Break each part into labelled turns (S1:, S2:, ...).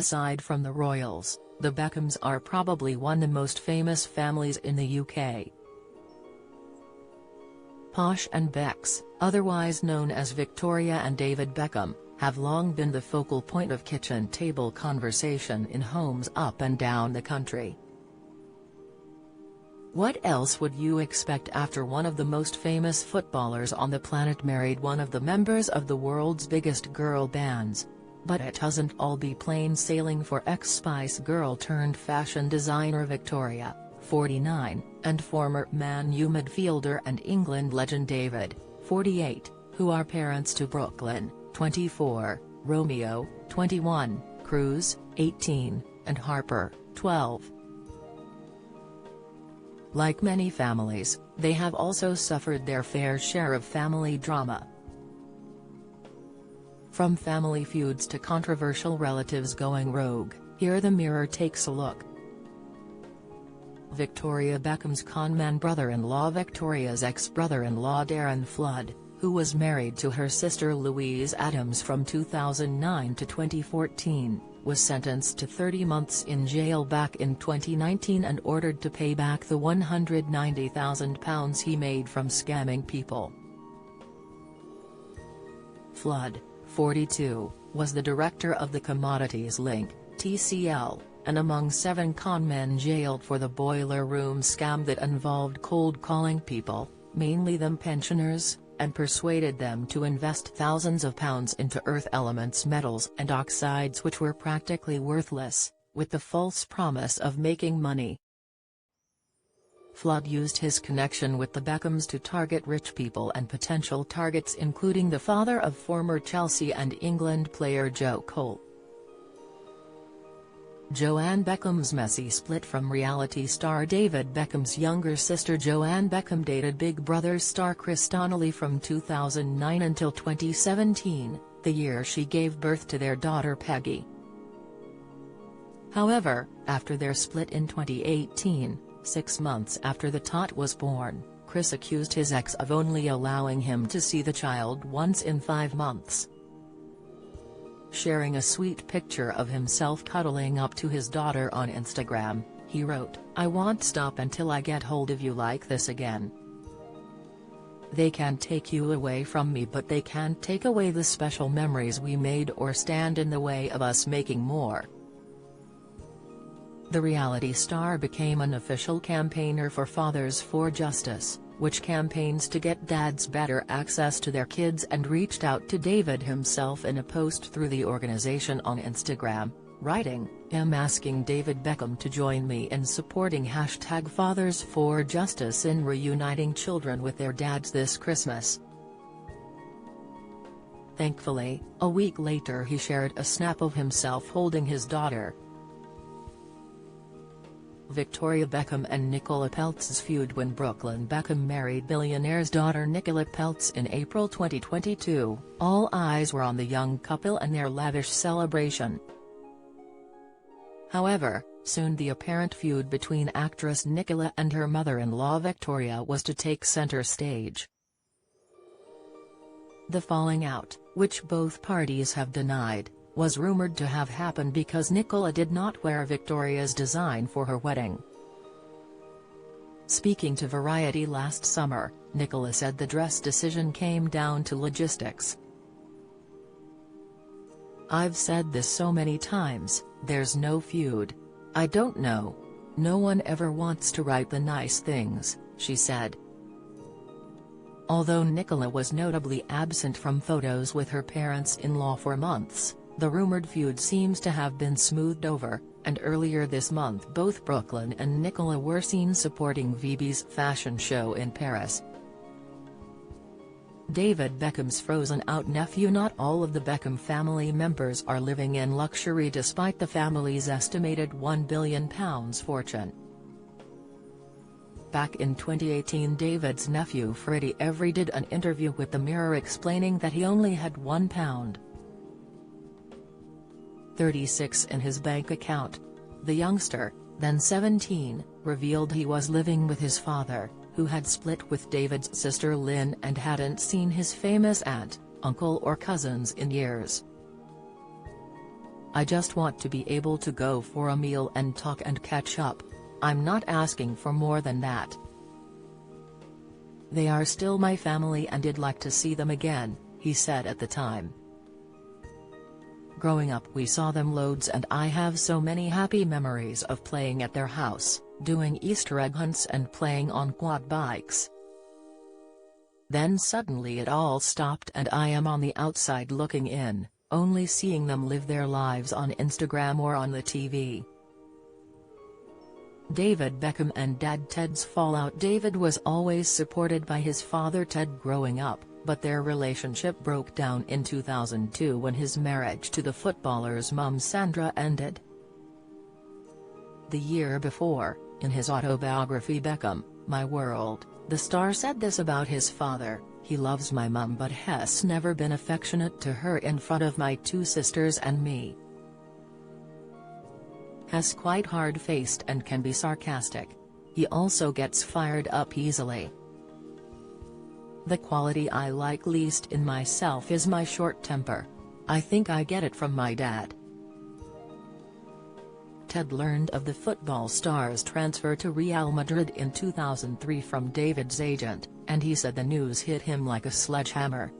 S1: Aside from the royals, the Beckhams are probably one of the most famous families in the UK. Posh and Becks, otherwise known as Victoria and David Beckham, have long been the focal point of kitchen table conversation in homes up and down the country. What else would you expect after one of the most famous footballers on the planet married one of the members of the world's biggest girl bands? But it doesn't all be plain sailing for ex-Spice Girl turned fashion designer Victoria, 49, and former Man U midfielder and England legend David, 48, who are parents to Brooklyn, 24, Romeo, 21, Cruz, 18, and Harper, 12. Like many families, they have also suffered their fair share of family drama. From family feuds to controversial relatives going rogue, here the Mirror takes a look. Victoria Beckham's conman brother-in-law Victoria's ex-brother-in-law Darren Flood, who was married to her sister Louise Adams from 2009 to 2014, was sentenced to 30 months in jail back in 2019 and ordered to pay back the £190,000 he made from scamming people. Flood, 42, was the director of the Commodities Link, TCL, and among 7 conmen jailed for the boiler room scam that involved cold calling people, mainly them pensioners, and persuaded them to invest thousands of pounds into earth elements, metals and oxides which were practically worthless, with the false promise of making money. Flood used his connection with the Beckhams to target rich people and potential targets including the father of former Chelsea and England player Joe Cole. Joanne Beckham's messy split from reality star David Beckham's younger sister Joanne Beckham dated Big Brother star Chris Donnelly from 2009 until 2017, the year she gave birth to their daughter Peggy. However, after their split in 2018, 6 months after the tot was born, Chris accused his ex of only allowing him to see the child once in 5 months. Sharing a sweet picture of himself cuddling up to his daughter on Instagram, he wrote, "I won't stop until I get hold of you like this again. They can't take you away from me, but they can't take away the special memories we made or stand in the way of us making more." The reality star became an official campaigner for Fathers for Justice, which campaigns to get dads better access to their kids, and reached out to David himself in a post through the organization on Instagram, writing, "I'm asking David Beckham to join me in supporting #Fathers for Justice in reuniting children with their dads this Christmas." Thankfully, a week later he shared a snap of himself holding his daughter. Victoria Beckham and Nicola Peltz's feud. When Brooklyn Beckham married billionaire's daughter Nicola Peltz in April 2022, all eyes were on the young couple and their lavish celebration. However, soon the apparent feud between actress Nicola and her mother-in-law Victoria was to take center stage. The falling out, which both parties have denied, was rumored to have happened because Nicola did not wear Victoria's design for her wedding. Speaking to Variety last summer, Nicola said the dress decision came down to logistics. "I've said this so many times, there's no feud. I don't know. No one ever wants to write the nice things," she said. Although Nicola was notably absent from photos with her parents-in-law for months, the rumored feud seems to have been smoothed over, and earlier this month both Brooklyn and Nicola were seen supporting VB's fashion show in Paris. David Beckham's frozen-out nephew. Not all of the Beckham family members are living in luxury despite the family's estimated £1 billion fortune. Back in 2018, David's nephew Freddie Every did an interview with The Mirror explaining that he only had £1.36 in his bank account. The youngster, then 17, revealed he was living with his father, who had split with David's sister Lynn and hadn't seen his famous aunt, uncle or cousins in years. I just want to be able to go for a meal and talk and catch up. I'm not asking for more than that. They are still my family and I'd like to see them again," he said at the time. "Growing up we saw them loads and I have so many happy memories of playing at their house, doing Easter egg hunts and playing on quad bikes. Then suddenly it all stopped and I am on the outside looking in, only seeing them live their lives on Instagram or on the TV." David Beckham and Dad Ted's fallout. David was always supported by his father Ted growing up, but their relationship broke down in 2002 when his marriage to the footballer's mum Sandra ended. The year before, in his autobiography Beckham, My World, the star said this about his father: "He loves my mum but has never been affectionate to her in front of my two sisters and me. Has quite hard-faced and can be sarcastic. He also gets fired up easily. The quality I like least in myself is my short temper. I think I get it from my dad." Ted learned of the football star's transfer to Real Madrid in 2003 from David's agent, and he said the news hit him like a sledgehammer.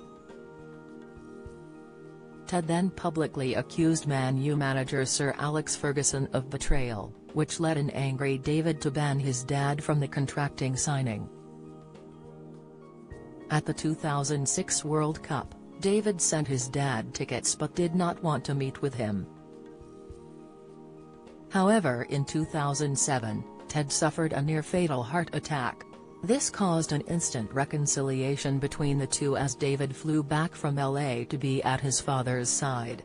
S1: Ted then publicly accused Man U manager Sir Alex Ferguson of betrayal, which led an angry David to ban his dad from the contracting signing. At the 2006 World Cup, David sent his dad tickets but did not want to meet with him. However, in 2007, Ted suffered a near-fatal heart attack. This caused an instant reconciliation between the two as David flew back from LA to be at his father's side.